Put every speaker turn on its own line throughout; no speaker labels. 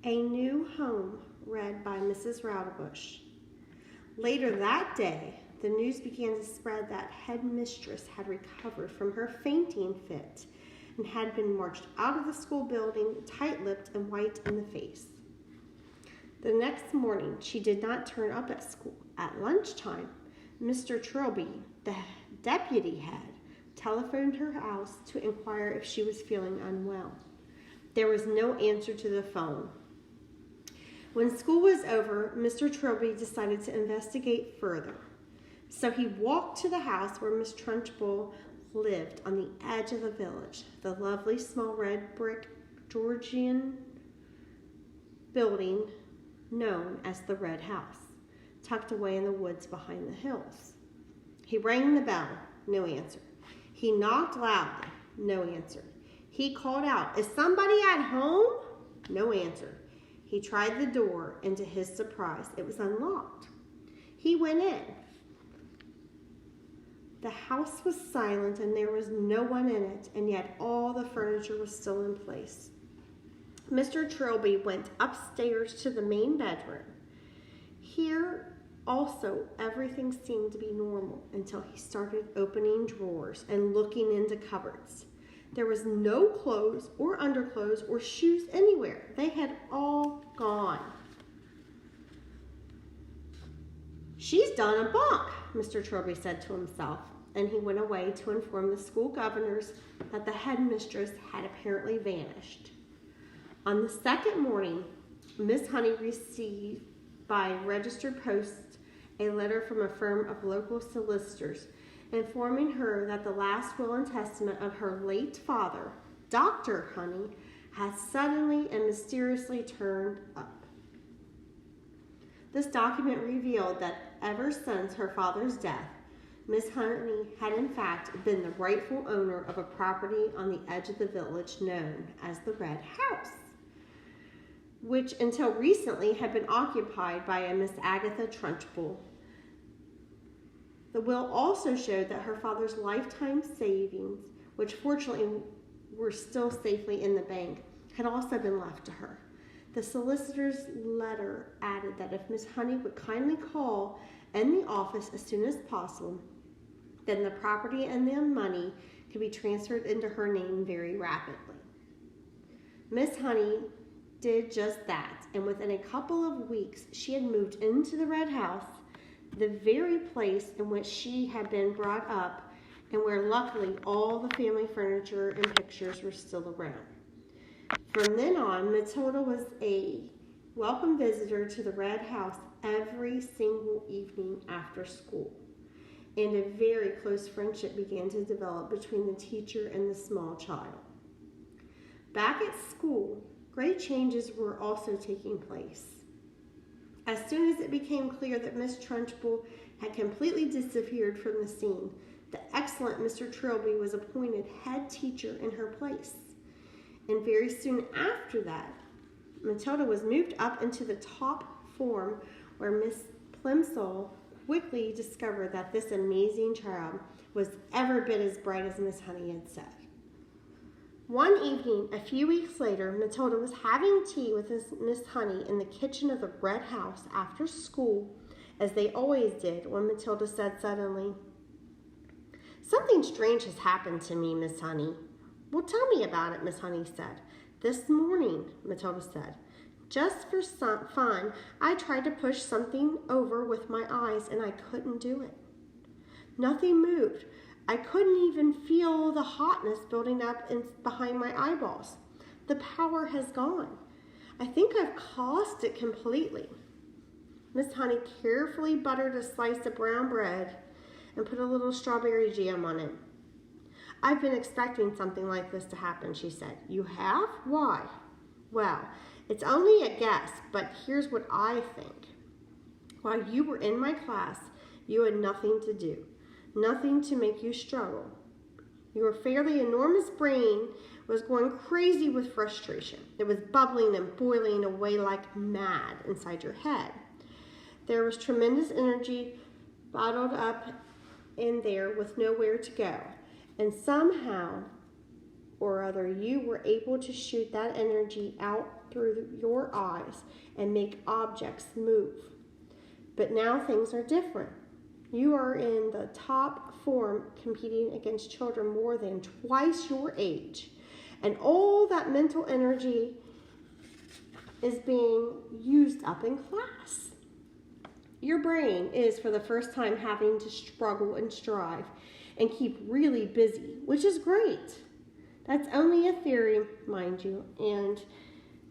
A New Home, read by Mrs. Roudabush. Later that day, the news began to spread that headmistress had recovered from her fainting fit and had been marched out of the school building, tight-lipped and white in the face. The next morning, she did not turn up at school. At lunchtime, Mr. Trilby, the deputy head, telephoned her house to inquire if she was feeling unwell. There was no answer to the phone. When school was over, Mr. Trilby decided to investigate further. So he walked to the house where Miss Trunchbull lived on the edge of the village, the lovely small red brick Georgian building known as the Red House, tucked away in the woods behind the hills. He rang the bell, no answer. He knocked loudly, no answer. He called out, "Is somebody at home?" No answer. He tried the door, and to his surprise, it was unlocked. He went in. The house was silent, and there was no one in it, and yet all the furniture was still in place. Mr. Trilby went upstairs to the main bedroom. Here also everything seemed to be normal until he started opening drawers and looking into cupboards. There was no clothes or underclothes or shoes anywhere. They had all gone. "She's done a bunk," Mr. Trilby said to himself, and he went away to inform the school governors that the headmistress had apparently vanished. On the second morning, Miss Honey received by registered post a letter from a firm of local solicitors informing her that the last will and testament of her late father, Dr. Honey, had suddenly and mysteriously turned up. This document revealed that ever since her father's death, Miss Honey had in fact been the rightful owner of a property on the edge of the village known as the Red House, which until recently had been occupied by a Miss Agatha Trunchbull. The will also showed that her father's lifetime savings, which fortunately were still safely in the bank, had also been left to her. The solicitor's letter added that if Miss Honey would kindly call in the office as soon as possible, then the property and the money could be transferred into her name very rapidly. Miss Honey did just that, and within a couple of weeks, she had moved into the Red House, the very place in which she had been brought up and where luckily all the family furniture and pictures were still around. From then on, Matilda was a welcome visitor to the Red House every single evening after school, and a very close friendship began to develop between the teacher and the small child. Back at school, great changes were also taking place. As soon as it became clear that Miss Trunchbull had completely disappeared from the scene, the excellent Mr. Trilby was appointed head teacher in her place. And very soon after that, Matilda was moved up into the top form, where Miss Plimsoll quickly discovered that this amazing child was every bit as bright as Miss Honey had said. One evening, a few weeks later, Matilda was having tea with Miss Honey in the kitchen of the Red House after school, as they always did, when Matilda said suddenly, "Something strange has happened to me, Miss Honey." "Well, tell me about it," Miss Honey said. "This morning," Matilda said, "just for some fun, I tried to push something over with my eyes, and I couldn't do it. Nothing moved. I couldn't even feel the hotness building up behind my eyeballs. The power has gone. I think I've lost it completely." Miss Honey carefully buttered a slice of brown bread and put a little strawberry jam on it. "I've been expecting something like this to happen," she said. "You have? Why?" "Well, it's only a guess, but here's what I think. While you were in my class, you had nothing to do. Nothing to make you struggle. Your fairly enormous brain was going crazy with frustration. It was bubbling and boiling away like mad inside your head. There was tremendous energy bottled up in there with nowhere to go. And somehow or other, you were able to shoot that energy out through your eyes and make objects move. But now things are different. You are in the top form competing against children more than twice your age. And all that mental energy is being used up in class. Your brain is, for the first time, having to struggle and strive and keep really busy, which is great. That's only a theory, mind you, and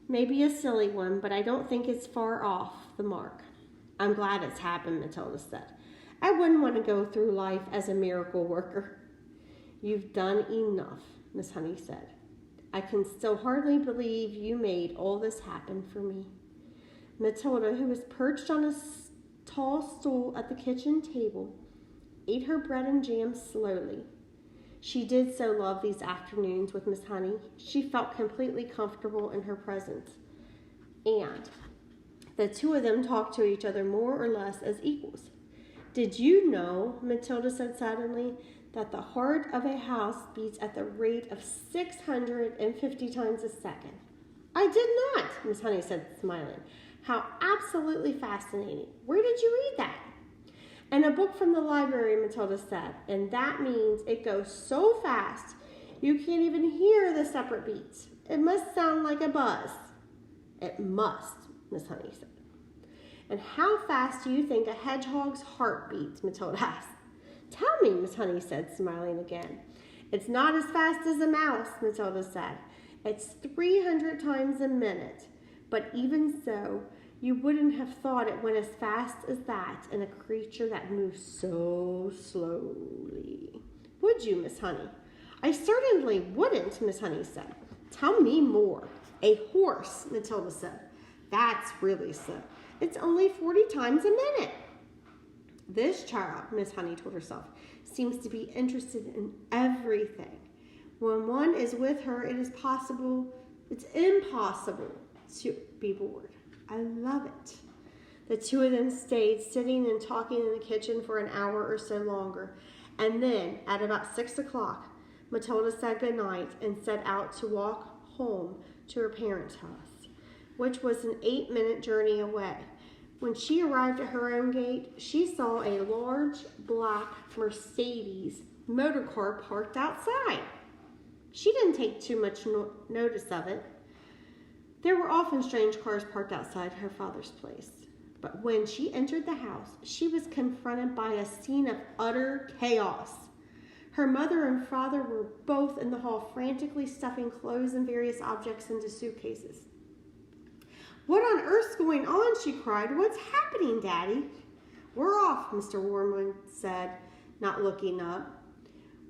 maybe a silly one, but I don't think it's far off the mark. I'm glad it's happened, Matilda said. I wouldn't want to go through life as a miracle worker. You've done enough, Miss Honey said. I can still hardly believe you made all this happen for me. Matilda, who was perched on a tall stool at the kitchen table, ate her bread and jam slowly. She did so love these afternoons with Miss Honey. She felt completely comfortable in her presence. And the two of them talked to each other more or less as equals. Did you know, Matilda said suddenly, that the heart of a house beats at the rate of 650 times a second? I did not, Miss Honey said, smiling. How absolutely fascinating. Where did you read that? In a book from the library, Matilda said, and that means it goes so fast you can't even hear the separate beats. It must sound like a buzz. It must, Miss Honey said. And how fast do you think a hedgehog's heart beats? Matilda asked. Tell me, Miss Honey said, smiling again. It's not as fast as a mouse, Matilda said. It's 300 times a minute. But even so, you wouldn't have thought it went as fast as that in a creature that moves so slowly. Would you, Miss Honey? I certainly wouldn't, Miss Honey said. Tell me more. A horse, Matilda said. That's really slow. It's only 40 times a minute. This child, Miss Honey told herself, seems to be interested in everything. When one is with her, it's impossible to be bored. I love it. The two of them stayed sitting and talking in the kitchen for an hour or so longer. And then, at about 6 o'clock, Matilda said goodnight and set out to walk home to her parents' house, which was an 8-minute journey away. When she arrived at her own gate, she saw a large black Mercedes motor car parked outside. She didn't take too much notice of it. There were often strange cars parked outside her father's place. But when she entered the house, she was confronted by a scene of utter chaos. Her mother and father were both in the hall, frantically stuffing clothes and various objects into suitcases. What on earth's going on? She cried. What's happening, Daddy? We're off, Mr. Wormwood said, not looking up.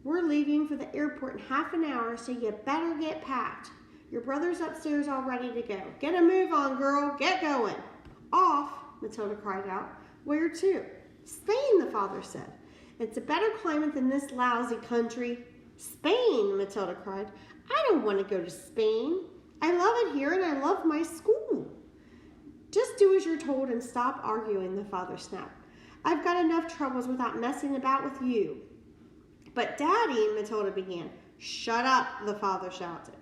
We're leaving for the airport in half an hour, so you better get packed. Your brother's upstairs all ready to go. Get a move on, girl. Get going. Off, Matilda cried out. Where to? Spain, the father said. It's a better climate than this lousy country. Spain, Matilda cried. I don't want to go to Spain. I love it here and I love my school. Just do as you're told and stop arguing, the father snapped. I've got enough troubles without messing about with you. But Daddy, Matilda began. Shut up, the father shouted.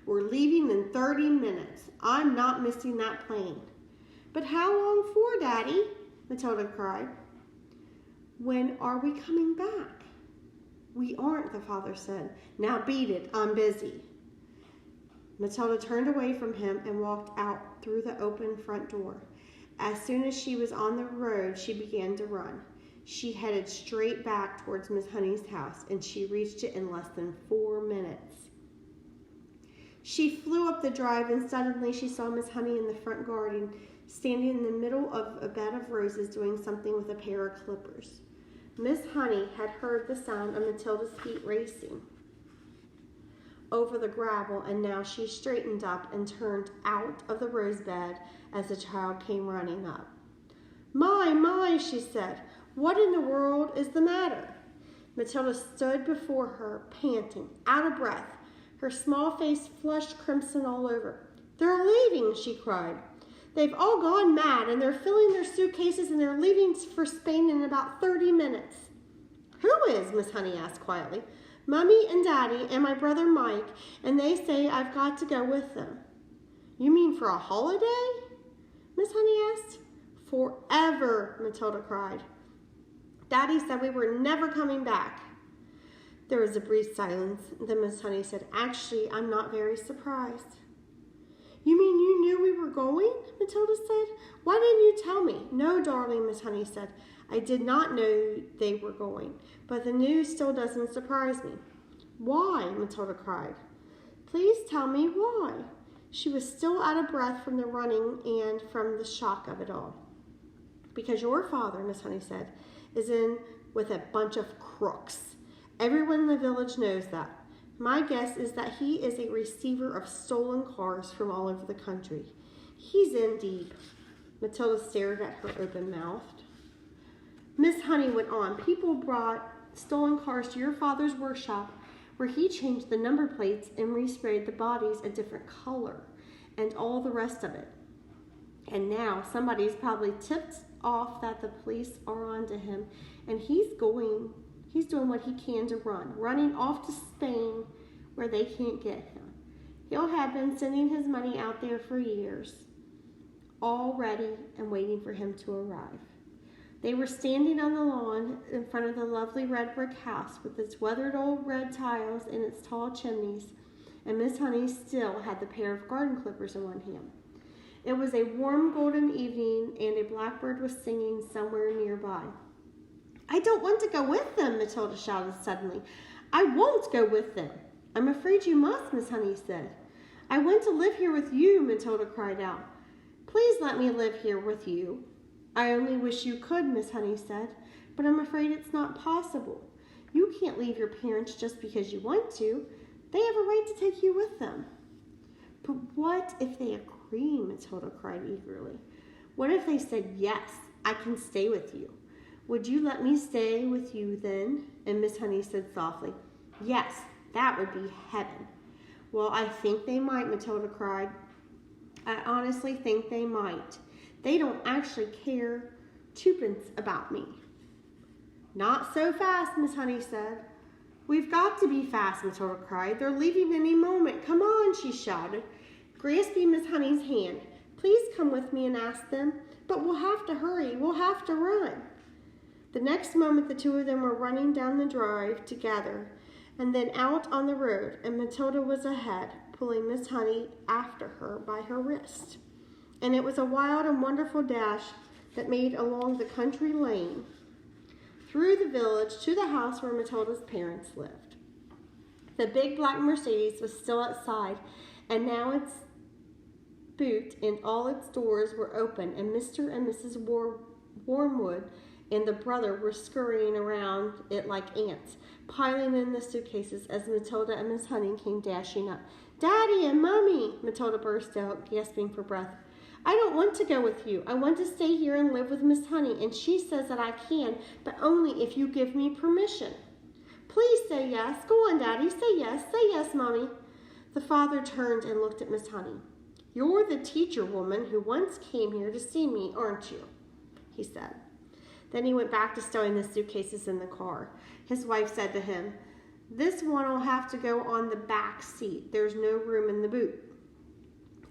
We're leaving in 30 minutes. I'm not missing that plane. But how long for, Daddy? Matilda cried. When are we coming back? We aren't, the father said. Now beat it. I'm busy. Matilda turned away from him and walked out through the open front door. As soon as she was on the road, she began to run. She headed straight back towards Miss Honey's house, and she reached it in less than 4 minutes. She flew up the drive, and suddenly she saw Miss Honey in the front garden, standing in the middle of a bed of roses doing something with a pair of clippers. Miss Honey had heard the sound of Matilda's feet racing over the gravel, and now she straightened up and turned out of the rose bed as the child came running up. My, she said, what in the world is the matter? Matilda stood before her, panting, out of breath, her small face flushed crimson all over. They're leaving, she cried. They've all gone mad, and they're filling their suitcases, and they're leaving for Spain in about 30 minutes. Who is? Miss Honey asked quietly. Mommy and Daddy and my brother Mike, and they say I've got to go with them. You mean for a holiday? Miss Honey asked. Forever, Matilda cried. Daddy said we were never coming back. There was a brief silence. Then Miss Honey said, Actually, I'm not very surprised. You mean you knew we were going? Matilda said. Why didn't you tell me? No, darling, Miss Honey said. I did not know they were going, but the news still doesn't surprise me. Why? Matilda cried. Please tell me why. She was still out of breath from the running and from the shock of it all. Because your father, Miss Honey said, is in with a bunch of crooks. Everyone in the village knows that. My guess is that he is a receiver of stolen cars from all over the country. He's in deep. Matilda stared at her open-mouthed. Miss Honey went on. People brought stolen cars to your father's workshop where he changed the number plates and resprayed the bodies a different color and all the rest of it. And now somebody's probably tipped off that the police are onto him, and he's doing what he can to running off to Spain where they can't get him. He'll have been sending his money out there for years, all ready and waiting for him to arrive. They were standing on the lawn in front of the lovely red brick house with its weathered old red tiles and its tall chimneys, and Miss Honey still had the pair of garden clippers in one hand. It was a warm golden evening, and a blackbird was singing somewhere nearby. I don't want to go with them, Matilda shouted suddenly. I won't go with them. I'm afraid you must, Miss Honey said. I want to live here with you, Matilda cried out. Please let me live here with you. I only wish you could, Miss Honey said, but I'm afraid it's not possible. You can't leave your parents just because you want to. They have a right to take you with them. But what if they agree, Matilda cried eagerly. What if they said, yes, I can stay with you? Would you let me stay with you then? And Miss Honey said softly, yes, that would be heaven. Well, I think they might, Matilda cried. I honestly think they might. They don't actually care twopence about me. Not so fast, Miss Honey said. We've got to be fast, Matilda cried. They're leaving any moment. Come on, she shouted, grasping Miss Honey's hand. Please come with me and ask them. But we'll have to hurry. We'll have to run. The next moment, the two of them were running down the drive together and then out on the road, and Matilda was ahead, pulling Miss Honey after her by her wrist. And it was a wild and wonderful dash that made along the country lane, through the village to the house where Matilda's parents lived. The big black Mercedes was still outside, and now its boot and all its doors were open, and Mr. and Mrs. Wormwood and the brother were scurrying around it like ants, piling in the suitcases as Matilda and Miss Honey came dashing up. Daddy and Mommy, Matilda burst out, gasping for breath. I don't want to go with you. I want to stay here and live with Miss Honey, and she says that I can, but only if you give me permission. Please say yes. Go on, Daddy. Say yes, Mommy. The father turned and looked at Miss Honey. You're the teacher woman who once came here to see me, aren't you? He said. Then he went back to stowing the suitcases in the car. His wife said to him, This one will have to go on the back seat. There's no room in the boot.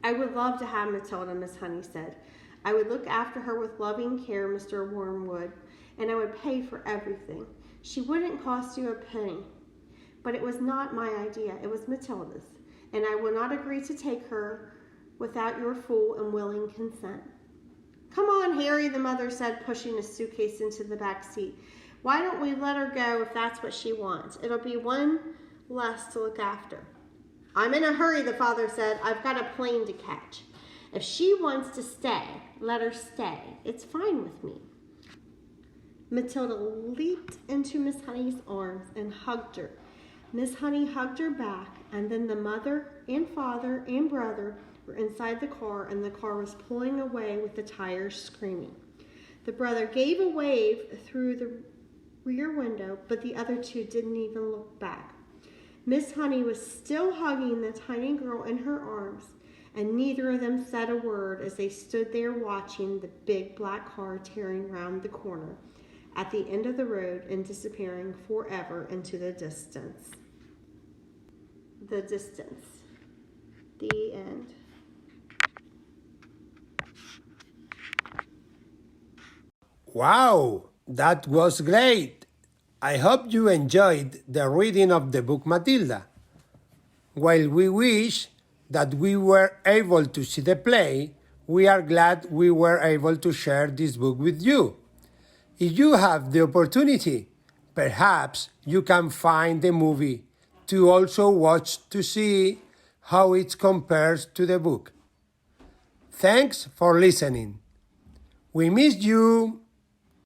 I would love to have Matilda, Miss Honey said. I would look after her with loving care, Mr. Wormwood, and I would pay for everything. She wouldn't cost you a penny. But it was not my idea. It was Matilda's, and I will not agree to take her without your full and willing consent. Come on, Harry, the mother said, pushing a suitcase into the back seat. Why don't we let her go if that's what she wants? It'll be one less to look after. I'm in a hurry, the father said. I've got a plane to catch. If she wants to stay, let her stay. It's fine with me. Matilda leaped into Miss Honey's arms and hugged her. Miss Honey hugged her back, and then the mother and father and brother were inside the car, and the car was pulling away with the tires screaming. The brother gave a wave through the rear window, but the other two didn't even look back. Miss Honey was still hugging the tiny girl in her arms, and neither of them said a word as they stood there watching the big black car tearing round the corner at the end of the road and disappearing forever into the distance. the distance. The end.
Wow, that was great! I hope you enjoyed the reading of the book Matilda. While we wish that we were able to see the play, we are glad we were able to share this book with you. If you have the opportunity, perhaps you can find the movie to also watch to see how it compares to the book. Thanks for listening. We miss you.